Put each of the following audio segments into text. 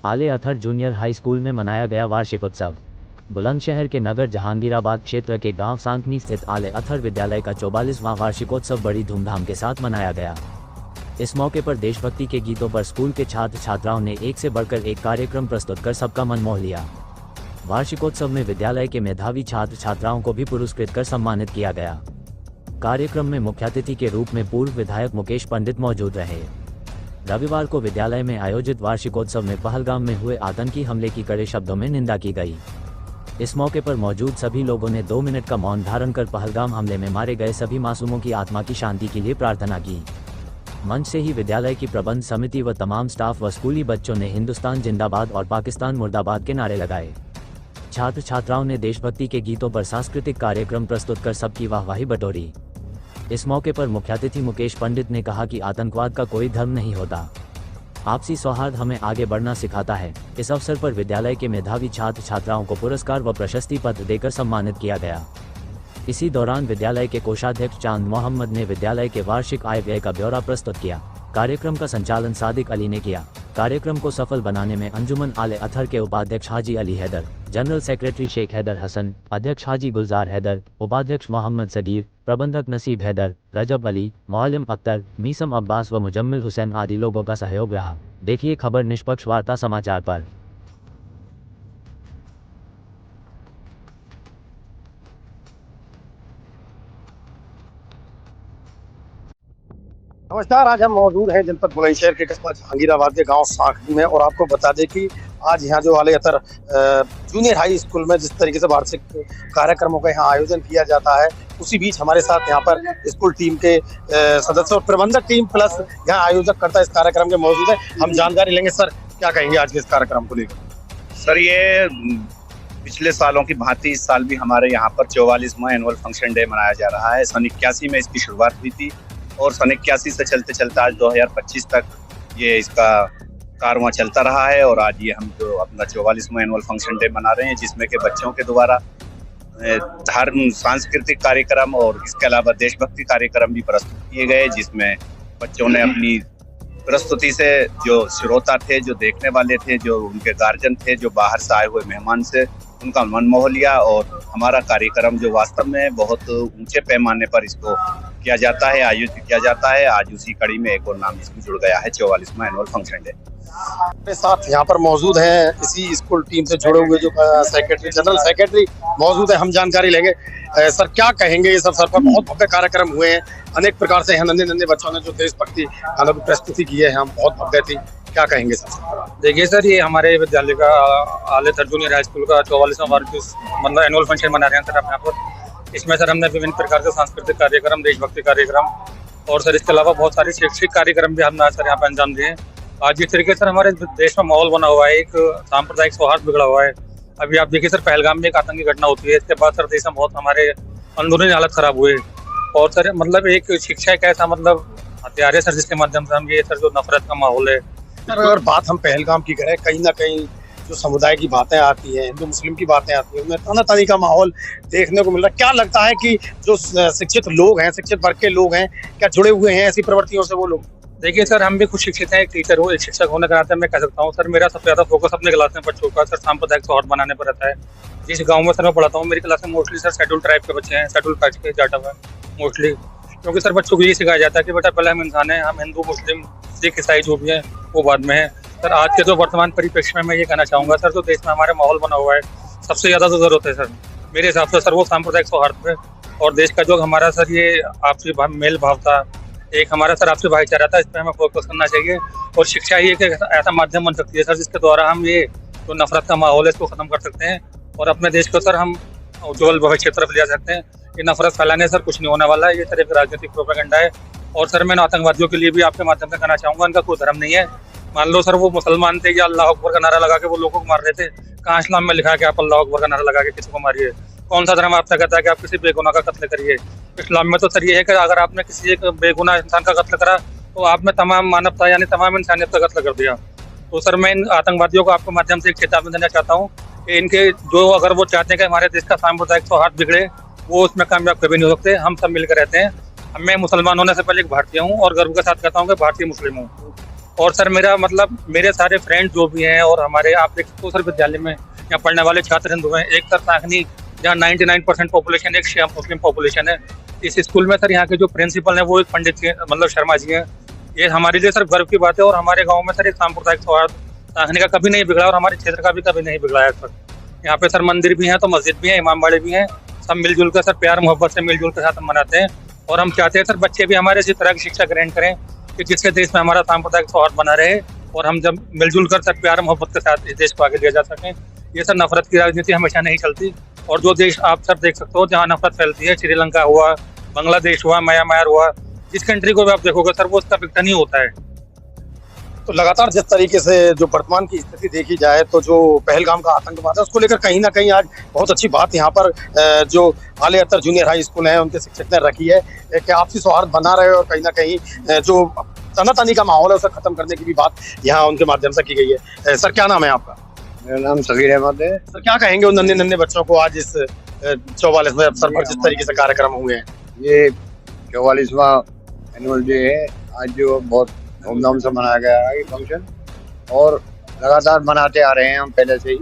आले Athar junior high school में मनाया गया वार्षिकोत्सव। बुलंदशहर के नगर जहांगीराबाद क्षेत्र के गांव सांकनी स्थित आले अथर विद्यालय का 44वां वार्षिकोत्सव बड़ी धूमधाम के साथ मनाया गया। इस मौके पर देशभक्ति के गीतों पर स्कूल के छात्र छात्राओं ने एक से बढ़कर एक कार्यक्रम प्रस्तुत कर सबका मन मोह लिया। वार्षिकोत्सव में विद्यालय के मेधावी छात्र छात्राओं को भी पुरस्कृत कर सम्मानित किया गया। कार्यक्रम में मुख्य अतिथि के रूप में पूर्व विधायक मुकेश पंडित मौजूद रहे। रविवार को विद्यालय में आयोजित वार्षिकोत्सव में पहलगाम में हुए आतंकी हमले की कड़े शब्दों में निंदा की गई। इस मौके पर मौजूद सभी लोगों ने 2 मिनट का मौन धारण कर पहलगाम हमले में मारे गए सभी मासूमों की आत्मा की शांति के लिए प्रार्थना की। मंच से ही विद्यालय की प्रबंध समिति व तमाम स्टाफ व स्कूली बच्चों ने हिंदुस्तान जिंदाबाद और पाकिस्तान मुर्दाबाद के नारे लगाए। छात्र छात्राओं ने देशभक्ति के गीतों पर सांस्कृतिक कार्यक्रम प्रस्तुत कर सबकी वाहवाही बटोरी। इस मौके पर मुख्य अतिथि मुकेश पंडित ने कहा कि आतंकवाद का कोई धर्म नहीं होता, आपसी सौहार्द हमें आगे बढ़ना सिखाता है। इस अवसर पर विद्यालय के मेधावी छात्र छात्राओं को पुरस्कार व प्रशस्ति पत्र देकर सम्मानित किया गया। इसी दौरान विद्यालय के कोषाध्यक्ष चांद मोहम्मद ने विद्यालय के वार्षिक आय व्यय का ब्यौरा प्रस्तुत किया। कार्यक्रम का संचालन सादिक अली ने किया। कार्यक्रम को सफल बनाने में अंजुमन आले अथर के उपाध्यक्ष हाजी अली हैदर, जनरल सेक्रेटरी शेख हैदर हसन, अध्यक्ष हाजी गुलजार हैदर, उपाध्यक्ष मोहम्मद सगीर, प्रबंधक नसीब हैदर, रजब अली, मौलम अख्तर, मीसम अब्बास व मुजम्मिल हुसैन आदि लोगों का सहयोग रहा। देखिए खबर निष्पक्ष वार्ता समाचार पर। नमस्कार, आज हम मौजूद हैं जनपद बुलंदशहर के कस्बा जहांगीराबाद के गांव सांकनी में। और आपको बता दें कि आज यहाँ जो आले अथर जूनियर हाई स्कूल में जिस तरीके से वार्षिक कार्यक्रमों का यहाँ आयोजन किया जाता है, उसी बीच हमारे साथ यहाँ पर स्कूल टीम के सदस्य और प्रबंधक टीम प्लस यहाँ आयोजक करता इस कार्यक्रम के मौजूद है। हम जानकारी लेंगे। सर, क्या कहेंगे आज के इस कार्यक्रम को लेकर? सर, ये पिछले सालों की भांति इस साल भी हमारे यहाँ पर 44वां एनुअल फंक्शन डे मनाया जा रहा है। सन 81 में इसकी शुरुआत हुई थी और सन 81 से चलते चलते आज 2025 तक ये इसका कारवां चलता रहा है। और आज ये हम जो अपना 44वां एनुअल फंक्शन डे मना रहे हैं, जिसमें के बच्चों के द्वारा धर्म सांस्कृतिक कार्यक्रम और इसके अलावा देशभक्ति कार्यक्रम भी प्रस्तुत किए गए, जिसमें बच्चों ने अपनी प्रस्तुति से जो श्रोता थे, जो देखने वाले थे, जो उनके गार्जियन थे, जो बाहर से आए हुए मेहमान से उनका मन मोह लिया। और हमारा कार्यक्रम जो वास्तव में बहुत ऊंचे पैमाने पर इसको किया जाता है, आयोजित किया जाता है, आज उसी कड़ी में एक और नाम इसमें जुड़ गया है, 44वां एनुअल फंक्शन डे। मेरे साथ यहाँ पर मौजूद हैं इसी स्कूल टीम से जुड़े हुए जो सेक्रेटरी, जनरल सेक्रेटरी मौजूद है। हम जानकारी लेंगे। सर, क्या कहेंगे? इस अवसर पर बहुत भव्य कार्यक्रम हुए हैं, अनेक प्रकार से नन्हे नन्हे बच्चों ने जो देशभक्ति प्रस्तुति की है, हम बहुत भव्य थी। क्या कहेंगे सर? देखिए सर, ये हमारे विद्यालय का आले अथर जूनियर हाई स्कूल का 44वां मतलब एनुअल फंक्शन मना रहे हैं सर। अपने आप इसमें सर हमने विभिन्न प्रकार के सांस्कृतिक कार्यक्रम, देशभक्ति कार्यक्रम और सर इसके अलावा बहुत सारे शैक्षिक कार्यक्रम भी हमने सर यहाँ पर अंजाम दिए। आज जिस तरीके सर हमारे देश में माहौल बना हुआ है, एक सांप्रदायिक सौहार्द बिगड़ा हुआ है। अभी आप देखिए सर, पहलगाम में एक आतंकी घटना होती है, इसके बाद सर देश में बहुत हमारे अंदरूनी हालत खराब हुए। और सर मतलब एक शिक्षा एक ऐसा मतलब हथियार है सर, जिसके माध्यम से हम ये सर जो नफरत का माहौल है। सर, अगर बात हम पहलगाम की करें, कहीं ना कहीं जो समुदाय की बातें आती हैं, हिंदू मुस्लिम की बातें आती हैं, उनमें तानातानी का माहौल देखने को मिल रहा है। क्या लगता है कि जो शिक्षित लोग हैं, शिक्षित वर्ग के लोग हैं, क्या जुड़े हुए हैं ऐसी प्रवृत्तियों से वो लोग? देखिए सर, हम भी खुद शिक्षित हैं, एक टीचर हूँ, एक शिक्षक होने के नाते मैं कह सकता हूँ सर, मेरा सबसे ज्यादा फोकस अपने क्लास में बच्चों का सर सांप्रदायिक सौहार्द बनाने पर रहता है। जिस गाँव में सर मैं पढ़ाता हूँ, मेरी क्लास में मोस्टली सर शेड्यूल ट्राइब के बच्चे हैं, शेड्यूल कास्ट के जाटा हुआ मोस्टली। क्योंकि सर बच्चों को ये सिखाया जाता है कि बेटा पहले हम इंसान हैं, हम हिंदू मुस्लिम सिख ईसाई जो भी हैं वो बाद में है। सर आज के जो वर्तमान परिप्रेक्ष्य में मैं ये कहना चाहूँगा सर, जो देश में हमारे माहौल बना हुआ है, सबसे ज़्यादा जो जरूरत है सर मेरे हिसाब से सर वो सांप्रदायिक सौहार्द पे और देश का जो हमारा सर ये आपसी मेल भाव था, एक हमारा सर आपसी भाईचारा था, इस पर हमें फोकस करना चाहिए। और शिक्षा ही एक ऐसा माध्यम बन सकती है सर, जिसके द्वारा हम ये जो नफरत का माहौल है इसको खत्म कर सकते हैं और अपने देश को सर हम उज्ज्वल भविष्य की तरफ ले जा सकते हैं। ये नफरत फैलाने सर कुछ नहीं होने वाला है, ये सर एक राजनीतिक प्रोपेगेंडा है। और सर मैं आतंकवादियों के लिए भी आपके माध्यम से कहना चाहूँगा, इनका कोई धर्म नहीं है। मान लो सर वो मुसलमान थे या अल्लाह अकबर का नारा लगा के वो लोगों को मार रहे थे, कहाँ इस्लाम में लिखा है कि आप अल्लाह अकबर का नारा लगा के किसी को मारिए? कौन सा धर्म आपसे कहता है कि आप किसी बेगुनाह का कत्ल करिए? इस्लाम में तो सर ये है कि अगर आपने किसी एक बेगुनाह इंसान का कत्ल करा तो आपने तमाम मानवता यानी तमाम इंसानियत का कत्ल कर दिया। तो सर मैं इन आतंकवादियों को आपके माध्यम से एक चेतावनी देना चाहता हूँ कि इनके जो अगर वो चाहते हैं कि हमारे देश का सांप्रदायिक सौहार्द बिगड़े, वो उसमें कामयाब कभी नहीं हो सकते। हम सब मिलकर रहते हैं। मैं मुसलमान होने से पहले एक भारतीय हूँ और गर्व के साथ कहता हूँ कि भारतीय मुस्लिम हूँ। और सर मेरा मतलब मेरे सारे फ्रेंड जो भी हैं और हमारे आप देख सकते हो सर विद्यालय में यहाँ पढ़ने वाले छात्र हिंदू हैं। एक सर साखनी जहाँ 99% पॉपुलेशन एक शिया मुस्लिम पॉपुलेशन है। इस स्कूल में सर यहाँ के जो प्रिंसिपल हैं वो एक पंडित जी मतलब शर्मा जी हैं। ये हमारे लिए सर गर्व की बात है और हमारे गाँव में सर एक सांप्रदायिक सौहार्द साखनी का कभी नहीं बिगड़ा और हमारे क्षेत्र का भी कभी नहीं बिगड़ा है सर। यहाँ पे सर मंदिर भी हैं तो मस्जिद भी है, इमामबाड़े भी हैं, सब मिलजुल कर सर प्यार मोहब्बत से मिलजुल के साथ हम मनाते हैं। और हम चाहते हैं सर बच्चे भी हमारे इसी तरह की शिक्षा ग्रहण करें कि जिससे देश में हमारा सांप्रदायिक सौहार्द बना रहे और हम जब मिलजुल कर सर प्यार मोहब्बत के साथ इस देश को आगे ले जा सकें। ये सर नफरत की राजनीति हमेशा नहीं चलती और जो देश आप सर देख सकते हो जहाँ नफरत फैलती है, श्रीलंका हुआ, बांग्लादेश हुआ, म्यांमार हुआ, जिस कंट्री को भी आप देखोगे सर वो उसका विघटन ही होता है। तो लगातार जिस तरीके से जो वर्तमान की स्थिति देखी जाए तो जो पहलगाम का आतंकवाद है उसको लेकर कहीं ना कहीं आज बहुत अच्छी बात यहाँ पर जो आले अतर जूनियर हाई स्कूल है उनके शिक्षक ने रखी है कि आपसी सौहार्द बना रहे और कहीं ना कहीं जो तनातनी का माहौल है उसे खत्म करने की भी बात यहाँ उनके माध्यम से की गई है। सर क्या नाम है आपका? मेरा नाम सगीर अहमद है। सर क्या कहेंगे उन नन्हे नन्हे बच्चों को आज इस 44वें अवसर पर जिस तरीके से कार्यक्रम हुए हैं? ये 44वां एनुअल डे है आज, जो बहुत धूमधाम से मनाया गया है ये फंक्शन और लगातार मनाते आ रहे हैं हम पहले से ही।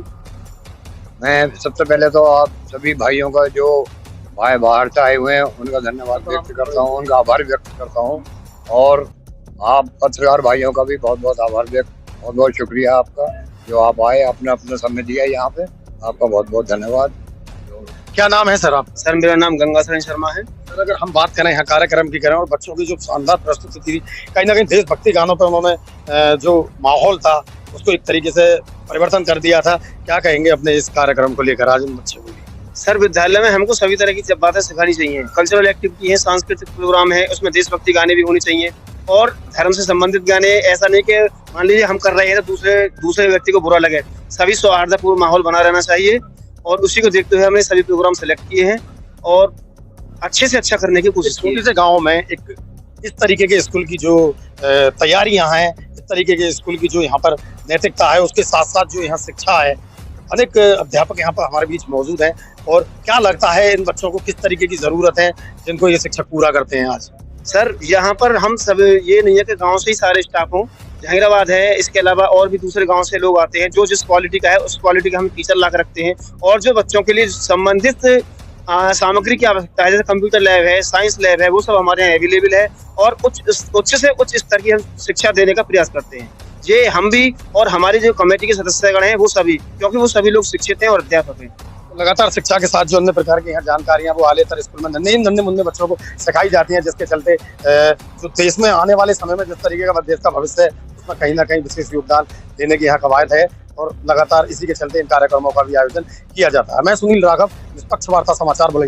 मैं सबसे पहले तो आप सभी भाइयों का जो भाई बाहर से आए हुए हैं उनका धन्यवाद व्यक्त करता हूँ, उनका आभार व्यक्त करता हूँ और आप पत्रकार भाइयों का भी बहुत बहुत आभार व्यक्त, बहुत बहुत शुक्रिया आपका जो आप आए, अपने अपना समय दिया यहाँ पे, आपका बहुत बहुत धन्यवाद। क्या नाम है सर आप? सर मेरा नाम गंगाशरण शर्मा है। सर अगर हम बात करें यहाँ कार्यक्रम की करें और बच्चों की जो शानदार प्रस्तुति थी, कहीं ना कहीं देशभक्ति गानों पर उन्होंने जो माहौल था उसको एक तरीके से परिवर्तन कर दिया था। क्या कहेंगे अपने इस कार्यक्रम को लेकर आज इन बच्चों को? सर विद्यालय में हमको सभी तरह की बातें सिखानी चाहिए। कल्चरल एक्टिविटी है, सांस्कृतिक प्रोग्राम है, उसमें देशभक्ति गाने भी होने चाहिए और धर्म से संबंधित गाने। ऐसा नहीं कि मान लीजिए हम कर रहे हैं तो दूसरे व्यक्ति को बुरा लगे। सभी सौहार्दपूर्ण माहौल बना रहना चाहिए और उसी को देखते हुए हमने सभी प्रोग्राम सेलेक्ट किए हैं और अच्छे से अच्छा करने की कोशिश की। छोटे से गाँव में एक इस तरीके के स्कूल की जो तैयारियां हैं, इस तरीके के स्कूल की जो यहाँ पर नैतिकता है, उसके साथ साथ जो यहाँ शिक्षा है, अनेक अध्यापक यहाँ पर हमारे बीच मौजूद हैं और क्या लगता है इन बच्चों को किस तरीके की जरूरत है जिनको ये शिक्षक पूरा करते हैं आज? सर यहाँ पर हम सब ये नहीं है कि गांव से ही सारे स्टाफ हों, जहांगीराबाद है, इसके अलावा और भी दूसरे गांव से लोग आते हैं। जो जिस क्वालिटी का है उस क्वालिटी का हम टीचर ला कर रखते हैं और जो बच्चों के लिए संबंधित सामग्री की आवश्यकता है जैसे कंप्यूटर लैब है, साइंस लैब है, वो सब हमारे यहाँ अवेलेबल है और उच्च से उच्च स्तर की हम शिक्षा देने का प्रयास करते हैं। ये हम भी और हमारे जो कमेटी के सदस्यगण हैं वो सभी, क्योंकि वो सभी लोग शिक्षित हैं और अध्यापक हैं। लगातार शिक्षा के साथ जो अन्य प्रकार की यहाँ जानकारियां वो आले अतर स्कूल में नन्हे मुन्ने बच्चों को सिखाई जाती हैं, जिसके चलते जो देश में आने वाले समय में जिस तरीके का देश का भविष्य है उसमें कहीं ना कहीं विशेष योगदान देने की यहाँ कवायद है और लगातार इसी के चलते इन कार्यक्रमों का भी आयोजन किया जाता है। मैं सुनील राघव, निष्पक्ष वार्ता समाचार बुलंदशहर।